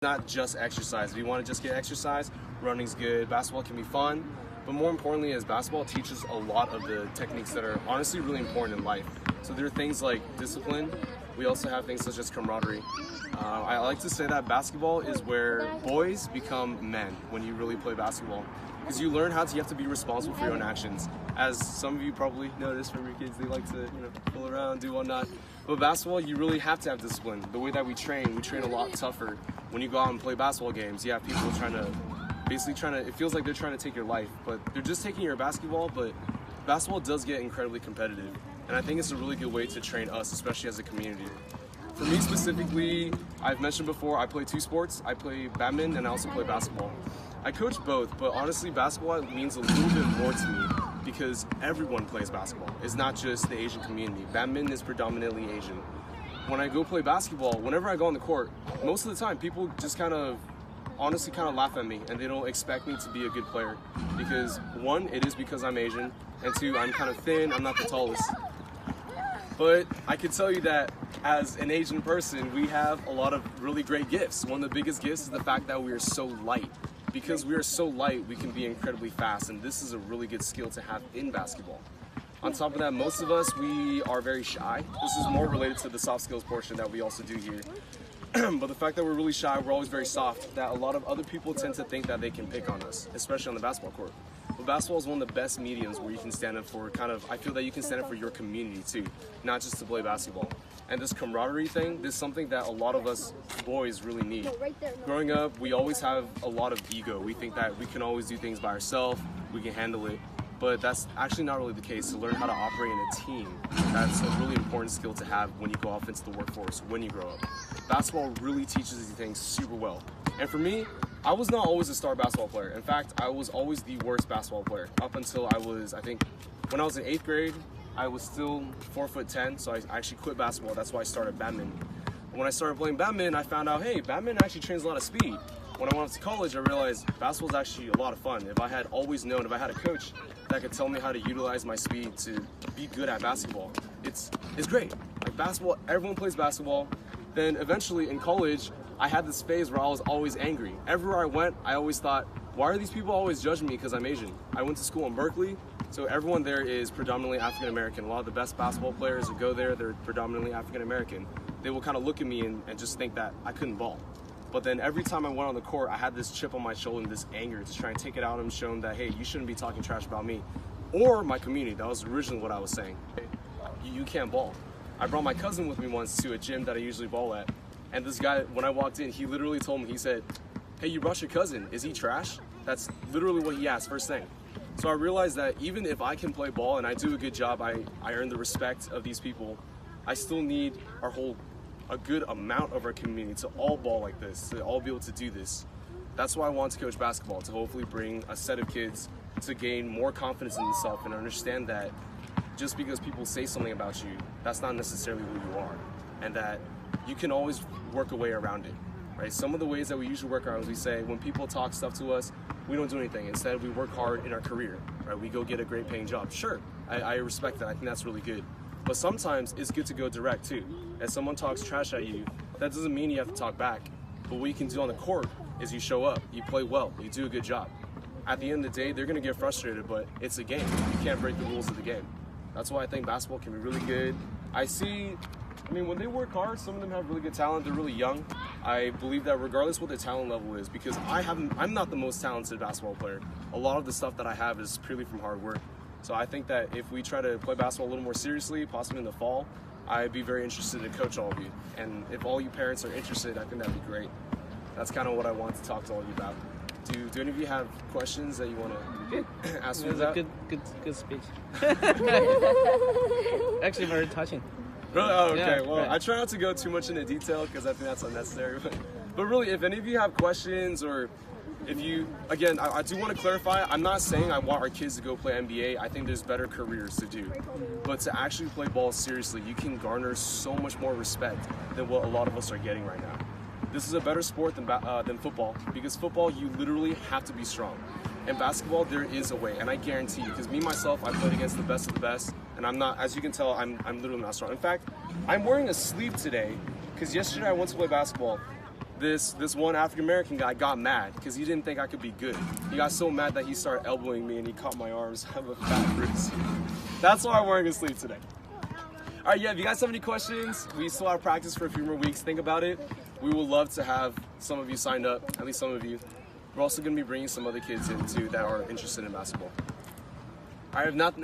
not just exercise. If you want to just get exercise, running's good. Basketball can be fun, but more importantly is basketball teaches a lot of the techniques that are honestly really important in life. So there are things like discipline. We also have things such as camaraderie. I like to say that basketball is where boys become men when you really play basketball, because you learn you have to be responsible for your own actions. As some of you probably notice from your kids, they like to fool around, do whatnot. But basketball, you really have to have discipline. The way that we train a lot tougher. When you go out and play basketball games, you have people it feels like they're trying to take your life, but they're just taking your basketball. But basketball does get incredibly competitive, and I think it's a really good way to train us, especially as a community. For me specifically, I've mentioned before, I play 2 sports. I play badminton and I also play basketball. I coach both, but honestly, basketball means a little bit more to me because everyone plays basketball. It's not just the Asian community. Badminton is predominantly Asian. When I go play basketball, whenever I go on the court, most of the time people just honestly laugh at me, and they don't expect me to be a good player because 1, it is because I'm Asian, and 2, I'm kind of thin, I'm not the tallest. But I can tell you that as an Asian person, we have a lot of really great gifts. One of the biggest gifts is the fact that we are so light. Because we are so light, we can be incredibly fast, and this is a really good skill to have in basketball. On top of that, most of us, we are very shy. This is more related to the soft skills portion that we also do here. But the fact that we're really shy, we're always very soft, that a lot of other people tend to think that they can pick on us, especially on the basketball court. But basketball is one of the best mediums where you can stand up for I feel that you can stand up for your community too, not just to play basketball. And this camaraderie thing, this is something that a lot of us boys really need. Growing up, we always have a lot of ego. We think that we can always do things by ourselves, we can handle it. But that's actually not really the case. To learn how to operate in a team, that's a really important skill to have when you go off into the workforce, when you grow up. Basketball really teaches these things super well. And for me, I was not always a star basketball player. In fact, I was always the worst basketball player up until when I was in 8th grade, I was still 4'10", so I actually quit basketball. That's why I started badminton. When I started playing badminton, I found out, hey, badminton actually trains a lot of speed. When I went to college, I realized basketball is actually a lot of fun. If I had always known, if I had a coach that could tell me how to utilize my speed to be good at basketball, it's great. Like basketball, everyone plays basketball. Then eventually in college, I had this phase where I was always angry. Everywhere I went, I always thought, why are these people always judging me because I'm Asian? I went to school in Berkeley, so everyone there is predominantly African American. A lot of the best basketball players that go there, they're predominantly African American. They will kind of look at me and just think that I couldn't ball. But then every time I went on the court, I had this chip on my shoulder and this anger to try and take it out and show them that, hey, you shouldn't be talking trash about me or my community. That was originally what I was saying. You can't ball. I brought my cousin with me once to a gym that I usually ball at. And this guy, when I walked in, he literally told me, he said, hey, you brought your cousin. Is he trash? That's literally what he asked first thing. So I realized that even if I can play ball and I do a good job, I earn the respect of these people, I still need a good amount of our community to all ball like this, to all be able to do this. That's why I want to coach basketball, to hopefully bring a set of kids to gain more confidence in themselves and understand that just because people say something about you, that's not necessarily who you are, and that you can always work a way around it, right? Some of the ways that we usually work around is we say, when people talk stuff to us, we don't do anything. Instead, we work hard in our career, right? We go get a great paying job. Sure, I respect that. I think that's really good. But sometimes it's good to go direct too. If someone talks trash at you, that doesn't mean you have to talk back. But what you can do on the court is you show up, you play well, you do a good job. At the end of the day, they're gonna get frustrated, but it's a game. You can't break the rules of the game. That's why I think basketball can be really good. When they work hard, some of them have really good talent, they're really young. I believe that regardless what their talent level is, because I'm not the most talented basketball player. A lot of the stuff that I have is purely from hard work. So I think that if we try to play basketball a little more seriously, possibly in the fall, I'd be very interested to coach all of you. And if all you parents are interested, I think that'd be great. That's kind of what I want to talk to all of you about. Do any of you have questions that you want to ask me about? Good speech. Actually, very touching. Really? Oh, okay. Yeah, well, right. I try not to go too much into detail because I think that's unnecessary. But really, if any of you have questions, or if you, again, I do want to clarify, I'm not saying I want our kids to go play NBA. I think there's better careers to do. But to actually play ball seriously, you can garner so much more respect than what a lot of us are getting right now. This is a better sport than football, because football, you literally have to be strong. In basketball, there is a way, and I guarantee you, because me, myself, I played against the best of the best, and I'm not, as you can tell, I'm literally not strong. In fact, I'm wearing a sleeve today, because yesterday I went to play basketball, this one African American guy got mad because he didn't think I could be good. He got so mad that he started elbowing me and he caught my arms. I have a fat bruise. That's why I'm wearing a sleeve today. All right, yeah, if you guys have any questions, we still have practice for a few more weeks. Think about it. We would love to have some of you signed up, at least some of you. We're also going to be bringing some other kids in too that are interested in basketball. All right, if not